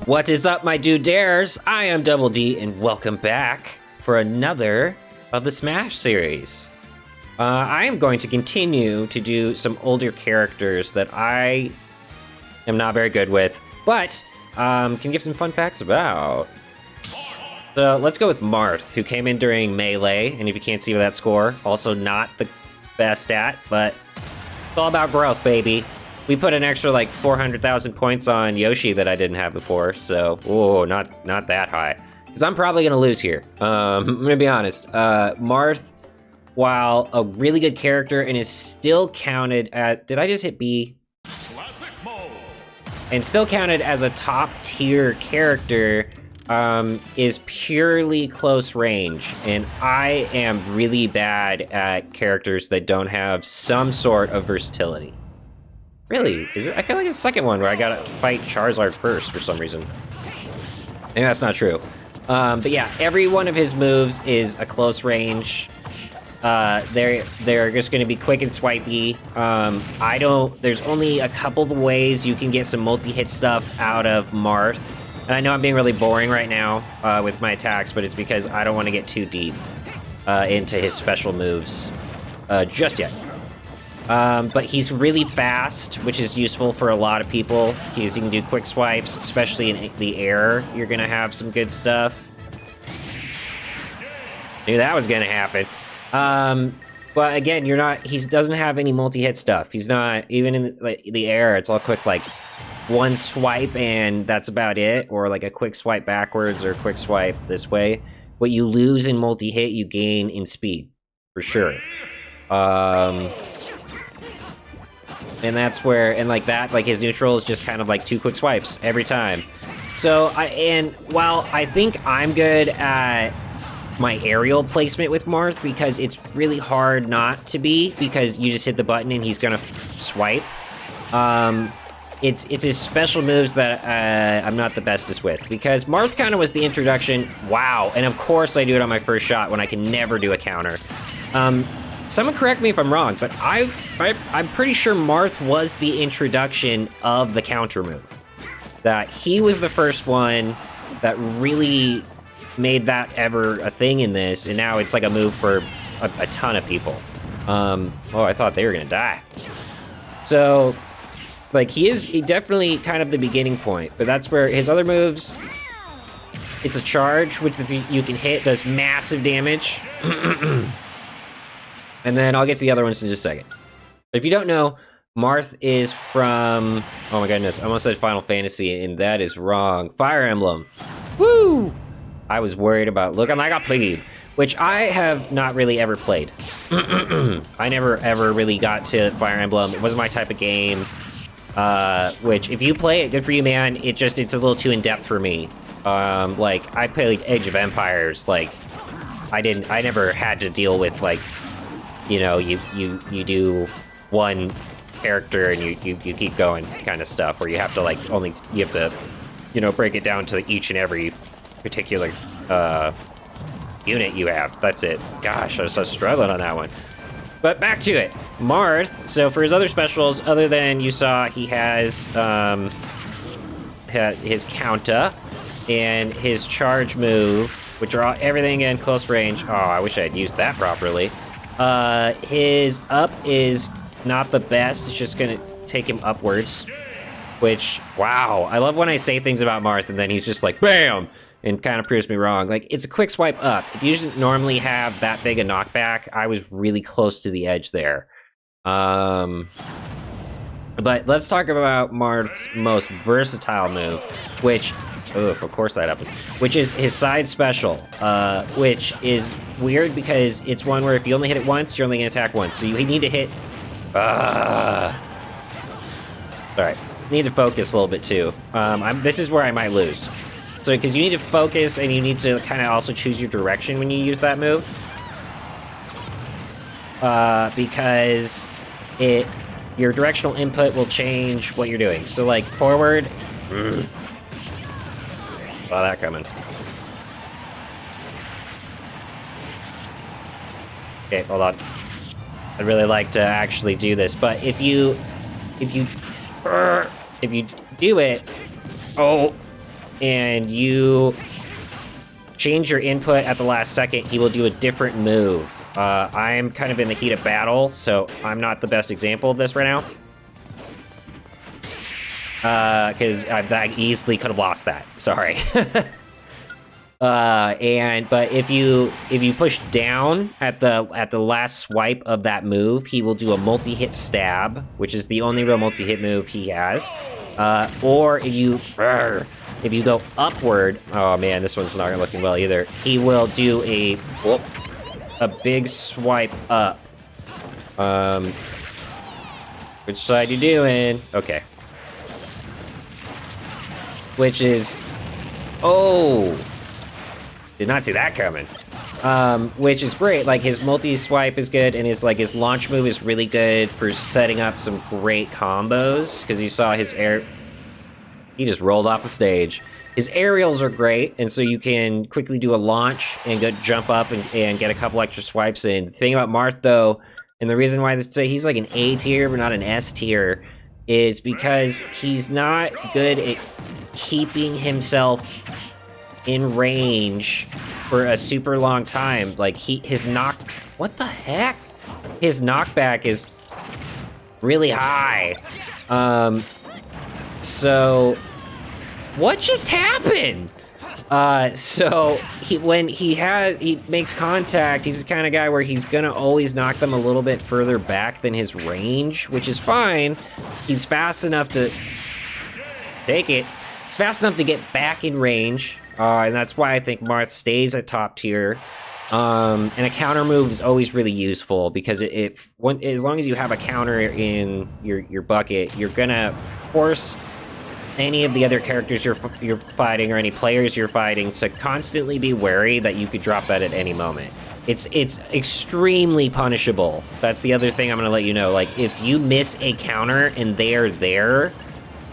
What is up, my dude dares? I am Double D, and welcome back for another of the Smash series. I am going to continue to do some older characters that I am not very good with, but can give some fun facts about. So let's go with Marth, who came in during Melee, and if you can't see that score, also not the best at, but it's all about growth, baby. We put an extra like 400,000 points on Yoshi that I didn't have before, so not that high. Because I'm probably gonna lose here. I'm gonna be honest. Marth, while a really good character and is still counted at, did I just hit B? Classic mode. And still counted as a top tier character, is purely close range. And I am really bad at characters that don't have some sort of versatility. Really? Is it? I feel like it's the second one where I gotta fight Charizard first for some reason. Maybe that's not true. But yeah, every one of his moves is a close range. They're just gonna be quick and swipey. There's only a couple of ways you can get some multi-hit stuff out of Marth. And I know I'm being really boring right now with my attacks, but it's because I don't want to get too deep into his special moves just yet. But he's really fast, which is useful for a lot of people. You can do quick swipes, especially in the air. You're gonna have some good stuff. Knew that was gonna happen. But again, he doesn't have any multi-hit stuff. He's not, even in the air, it's all quick, like one swipe and that's about it, or like a quick swipe backwards or a quick swipe this way. What you lose in multi-hit, you gain in speed, for sure. And that's where, and like that, like his neutral is just kind of like two quick swipes every time. So, while I think I'm good at my aerial placement with Marth, because it's really hard not to be, because you just hit the button and he's gonna swipe. It's his special moves that I'm not the bestest with, because Marth kind of was the introduction. Wow, and of course I do it on my first shot when I can never do a counter. Someone correct me if I'm wrong, but I'm pretty sure Marth was the introduction of the counter move. That he was the first one that really made that ever a thing in this, and now it's like a move for a ton of people. Oh, I thought they were gonna die. So, like, he definitely kind of the beginning point, but that's where his other moves, it's a charge, which if you can hit, does massive damage. And then I'll get to the other ones in just a second. But if you don't know, Marth is from, oh my goodness, I almost said Final Fantasy, and that is wrong. Fire Emblem. Woo! I was worried about, look, I got Plebe, which I have not really ever played. I never ever really got to Fire Emblem. It wasn't my type of game. Which, if you play it, good for you, man. It's a little too in-depth for me. Like, I played Age of Empires, like, I never had to deal with, like, you know, you do one character and you keep going kind of stuff, where you have to like you have to, you know, break it down to each and every particular unit you have. That's it. Gosh, I was so struggling on that one. But back to it. Marth, so for his other specials, other than you saw, he has his counter and his charge move, which are everything in close range. Oh, I wish I had used that properly. His up is not the best. It's just gonna take him upwards, which, wow. I love when I say things about Marth and then he's just like, BAM! And kind of proves me wrong. Like, it's a quick swipe up. It doesn't normally have that big a knockback. I was really close to the edge there. But let's talk about Marth's most versatile move, which, of course that happened, which is his side special, which is weird because it's one where if you only hit it once, you're only gonna attack once. So you need to hit, all right, need to focus a little bit too. This is where I might lose. So, because you need to focus and you need to kind of also choose your direction when you use that move. Because your directional input will change what you're doing. So like forward, saw that coming. Okay, hold on. I'd really like to actually do this, but if you do it, oh, and you change your input at the last second, he will do a different move. I am kind of in the heat of battle, so I'm not the best example of this right now. Because I easily could have lost that. Sorry. But if you push down at the last swipe of that move, he will do a multi-hit stab, which is the only real multi-hit move he has. Or if you go upward, oh man, this one's not looking well either. He will do a big swipe up. Which side you doing? Okay. Which is, oh, did not see that coming. Which is great. Like his multi-swipe is good, and his launch move is really good for setting up some great combos. Because you saw his he just rolled off the stage. His aerials are great, and so you can quickly do a launch and go jump up and get a couple extra swipes in. The thing about Marth, though, and the reason why they say he's like an A tier but not an S tier, is because he's not good at keeping himself in range for a super long time. Like what the heck? His knockback is really high. So what just happened? So when he makes contact, he's the kind of guy where he's gonna always knock them a little bit further back than his range, which is fine. He's fast enough to take it. He's fast enough to get back in range, and that's why I think Marth stays at top tier. And a counter move is always really useful because as long as you have a counter in your bucket, you're gonna force any of the other characters you're fighting or any players you're fighting to constantly be wary that you could drop that at any moment. It's extremely punishable. That's the other thing I'm gonna let you know. Like, if you miss a counter and they are there,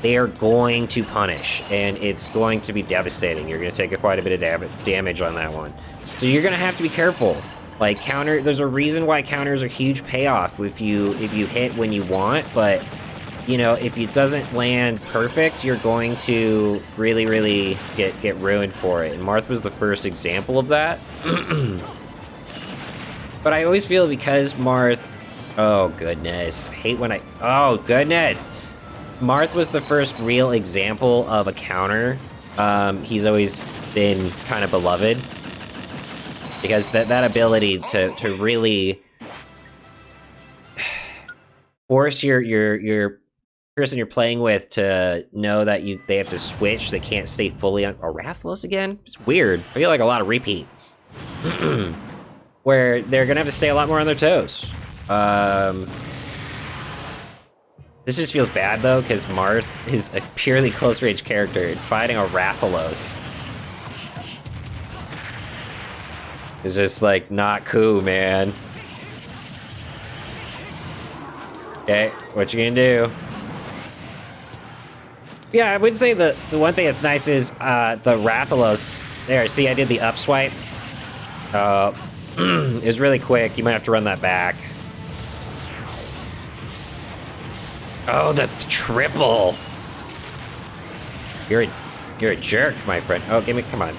they are going to punish, and it's going to be devastating. You're gonna take quite a bit of damage on that one. So you're gonna have to be careful. Like, there's a reason why counters are huge payoff if you hit when you want, but you know, if it doesn't land perfect, you're going to really, really get ruined for it. And Marth was the first example of that. But I always feel because Marth, oh goodness, oh goodness. Marth was the first real example of a counter. He's always been kind of beloved because that ability to really force your person you're playing with to know that they have to switch, they can't stay fully on Rathalos again. It's weird. I feel like a lot of repeat. Where they're gonna have to stay a lot more on their toes. This just feels bad though, because Marth is a purely close range character fighting a Rathalos. It's just like not cool, man. Okay, what you gonna do? Yeah, I would say the one thing that's nice is the Rathalos. There, see, I did the up swipe. It was really quick. You might have to run that back. Oh, the triple. You're a jerk, my friend. Oh, come on.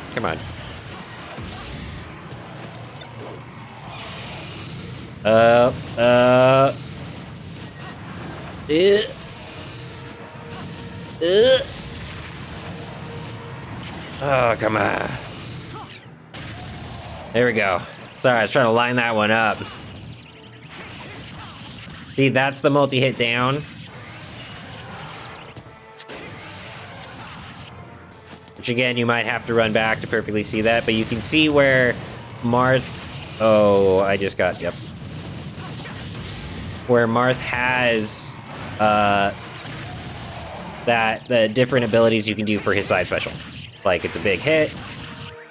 Oh, come on. There we go. Sorry, I was trying to line that one up. See, that's the multi-hit down. Which again, you might have to run back to perfectly see that, but you can see where Marth... Oh, I just got... Yep. Where Marth has... the different abilities you can do for his side special. Like, it's a big hit.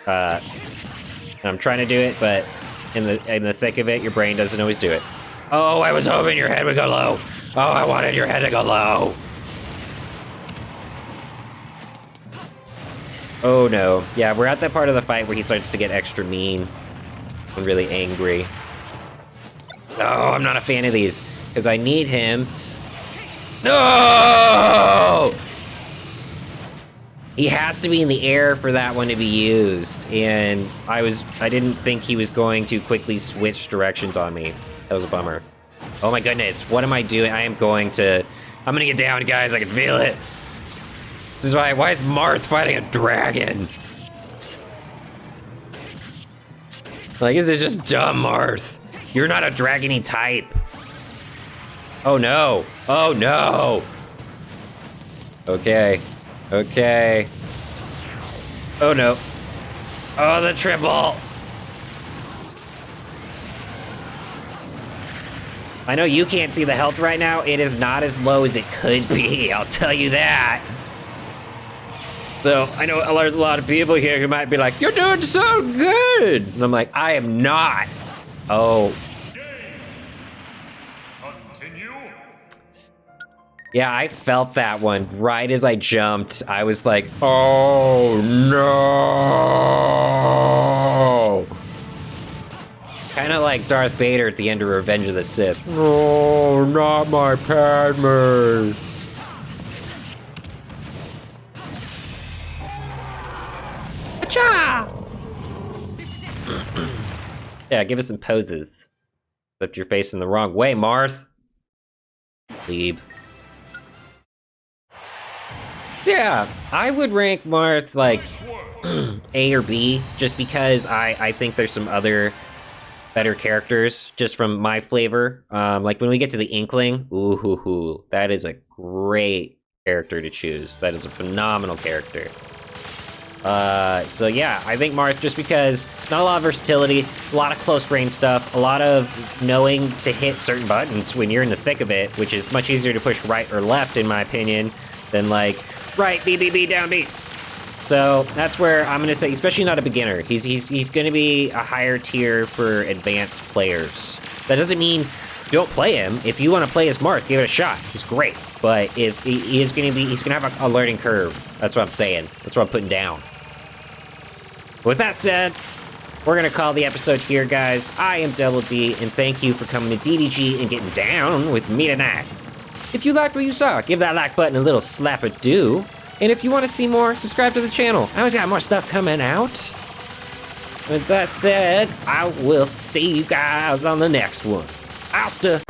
I'm trying to do it, but in the thick of it, your brain doesn't always do it. Oh, I was hoping your head would go low. Oh, I wanted your head to go low. Oh no. Yeah, we're at that part of the fight where he starts to get extra mean and really angry. Oh, I'm not a fan of these, because I need him. No! He has to be in the air for that one to be used, and I didn't think he was going to quickly switch directions on me. That was a bummer. Oh my goodness, what am I doing? I'm gonna get down, guys, I can feel it. This is why is Marth fighting a dragon? Like, this is just dumb, Marth. You're not a dragony type. Oh no, oh no. Okay. Okay. Oh no. Oh, the triple. I know you can't see the health right now. It is not as low as it could be, I'll tell you that. So, I know there's a lot of people here who might be like, you're doing so good. And I'm like, I am not. Oh. Yeah, I felt that one right as I jumped. I was like, oh no! Kind of like Darth Vader at the end of Revenge of the Sith. No, not my Padme. Acha! Yeah, give us some poses. Except you're facing the wrong way, Marth. Plebe. Yeah, I would rank Marth like A or B, just because I think there's some other better characters, just from my flavor. Like when we get to the Inkling, ooh, that is a great character to choose. That is a phenomenal character. So yeah, I think Marth, just because not a lot of versatility, a lot of close range stuff, a lot of knowing to hit certain buttons when you're in the thick of it, which is much easier to push right or left, in my opinion, than like right, B, down, B. So that's where I'm gonna say, especially not a beginner. He's gonna be a higher tier for advanced players. That doesn't mean don't play him. If you want to play as Marth, give it a shot. He's great, but if he's gonna have a learning curve. That's what I'm saying. That's what I'm putting down. With that said, we're gonna call the episode here, guys. I am Double D, and thank you for coming to DDG and getting down with me tonight. If you liked what you saw, give that like button a little slap-a-do. And if you want to see more, subscribe to the channel. I always got more stuff coming out. With that said, I will see you guys on the next one. Hasta.